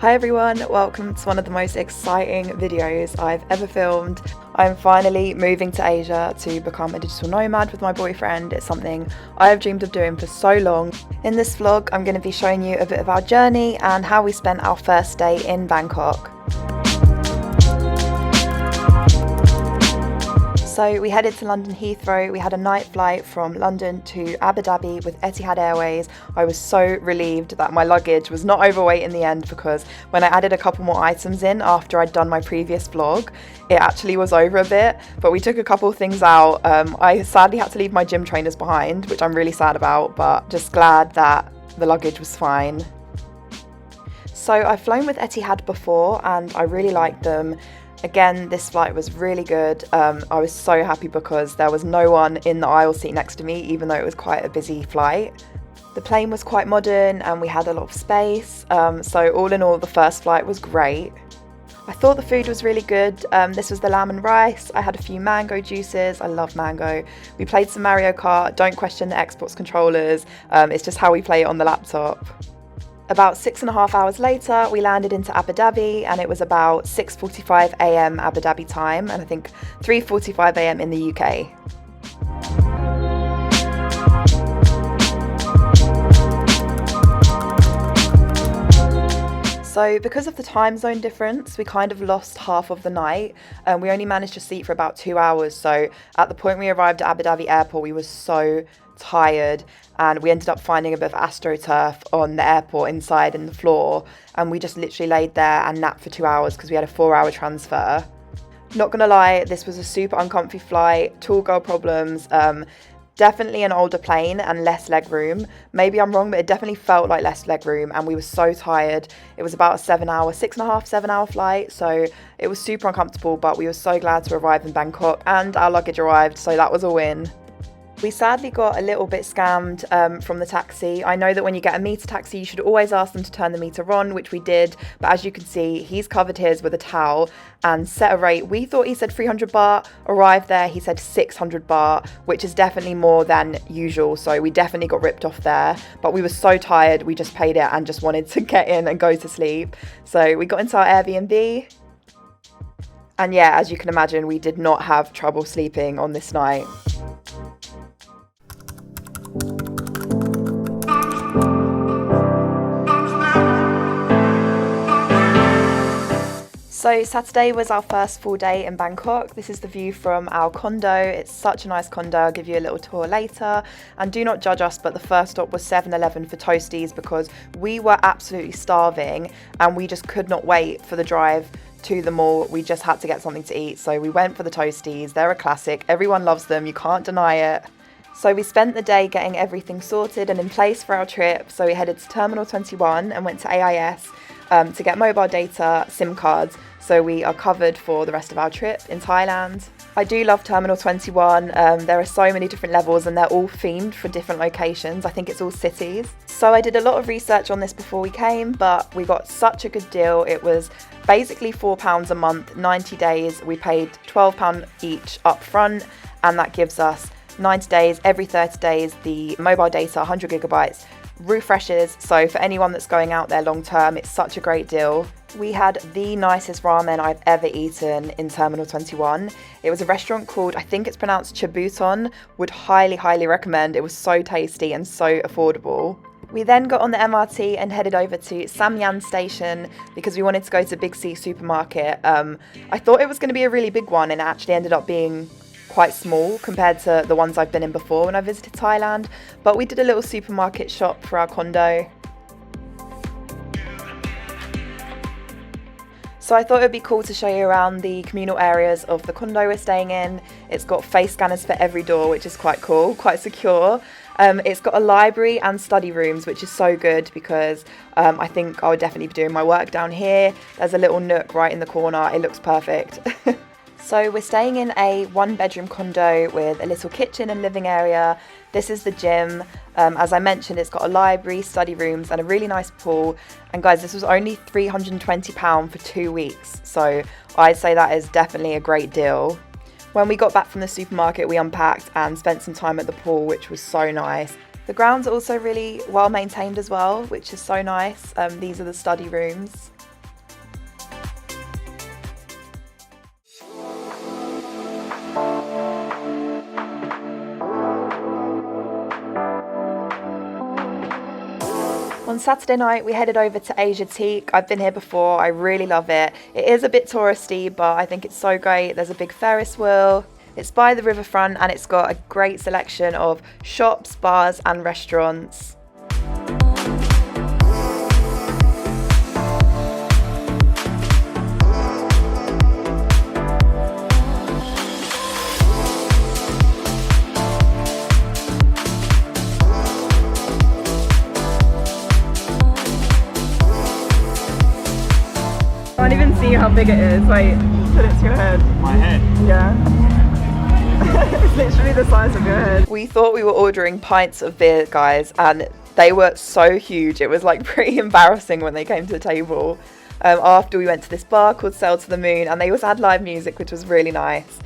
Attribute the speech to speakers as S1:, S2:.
S1: Hi everyone, welcome to one of the most exciting videos I've ever filmed. I'm finally moving to Asia to become a digital nomad with my boyfriend. It's something I have dreamed of doing for so long. In this vlog, I'm going to be showing you a bit of our journey and how we spent our first day in Bangkok. So we headed to London Heathrow. We had a night flight from London to Abu Dhabi with Etihad Airways. I was so relieved that my luggage was not overweight in the end, because when I added a couple more items in after I'd done my previous vlog, it actually was over a bit, but we took a couple of things out. I sadly had to leave my gym trainers behind, which I'm really sad about, but just glad that the luggage was fine. So I've flown with Etihad before and I really liked them. Again, this flight was really good. I was so happy because there was no one in the aisle seat next to me, even though it was quite a busy flight. The plane was quite modern and we had a lot of space. So all in all, the first flight was great. I thought the food was really good. This was the lamb and rice. I had a few mango juices. I love mango. We played some Mario Kart. Don't question the Xbox controllers. It's just how we play it on the laptop. About 6.5 hours later, we landed into Abu Dhabi and it was about 6:45 a.m. Abu Dhabi time and I think 3:45 a.m. in the UK. So because of the time zone difference, we kind of lost half of the night. We only managed to sleep for about 2 hours. So at the point we arrived at Abu Dhabi airport, we were so tired and we ended up finding a bit of astroturf on the airport inside in the floor, and we just literally laid there and napped for 2 hours because we had a 4-hour transfer. Not gonna lie, this was a super uncomfy flight, tall girl problems, definitely an older plane and less leg room. Maybe I'm wrong, but it definitely felt like less leg room and we were so tired. It was about a 7-hour flight, so it was super uncomfortable, but we were so glad to arrive in Bangkok and our luggage arrived, so that was a win. We sadly got a little bit scammed from the taxi. I know that when you get a meter taxi, you should always ask them to turn the meter on, which we did. But as you can see, he's covered his with a towel and set a rate. We thought he said 300 baht. Arrived there, he said 600 baht, which is definitely more than usual. So we definitely got ripped off there. But we were so tired, we just paid it and just wanted to get in and go to sleep. So we got into our Airbnb. And yeah, as you can imagine, we did not have trouble sleeping on this night. So Saturday was our first full day in Bangkok. This is the view from our condo. It's such a nice condo. I'll give you a little tour later. And do not judge us, but the first stop was 7-Eleven for toasties because we were absolutely starving and we just could not wait for the drive to the mall. We just had to get something to eat. So we went for the toasties. They're a classic. Everyone loves them. You can't deny it. So we spent the day getting everything sorted and in place for our trip. So we headed to Terminal 21 and went to AIS to get mobile data, SIM cards, so we are covered for the rest of our trip in Thailand. I do love Terminal 21. There are so many different levels and they're all themed for different locations. I think it's all cities. So I did a lot of research on this before we came, but we got such a good deal. It was basically £4 a month, 90 days. We paid £12 each up front, and that gives us 90 days, every 30 days, the mobile data, 100 gigabytes, refreshes. So for anyone that's going out there long term, it's such a great deal. We had the nicest ramen I've ever eaten in Terminal 21. It was a restaurant called, I think it's pronounced Chabuton. Would highly recommend. It was so tasty and so affordable. We then got on the MRT and headed over to Samyan station because we wanted to go to Big C supermarket. I thought it was going to be a really big one and it actually ended up being quite small compared to the ones I've been in before when I visited Thailand, but we did a little supermarket shop for our condo. So I thought it would be cool to show you around the communal areas of the condo we're staying in. It's got face scanners for every door, which is quite cool, quite secure. It's got a library and study rooms, which is so good because I think I would definitely be doing my work down here. There's a little nook right in the corner. It looks perfect. So we're staying in a 1-bedroom condo with a little kitchen and living area. This is the gym. As I mentioned, it's got a library, study rooms and a really nice pool. And guys, this was only £320 for 2 weeks. So I'd say that is definitely a great deal. When we got back from the supermarket, we unpacked and spent some time at the pool, which was so nice. The grounds are also really well maintained as well, which is so nice. These are the study rooms. Saturday night we headed over to Asiatique. I've been here before, I really love it. It is a bit touristy, but I think it's so great. There's a big Ferris wheel. It's by the riverfront and it's got a great selection of shops, bars and restaurants. I can't even see how big it is. Wait, put it to your head.
S2: My head?
S1: Yeah. It's literally the size of your head. We thought we were ordering pints of beer, guys, and they were so huge. It was like pretty embarrassing when they came to the table. After we went to this bar called Sail to the Moon, and they also had live music, which was really nice.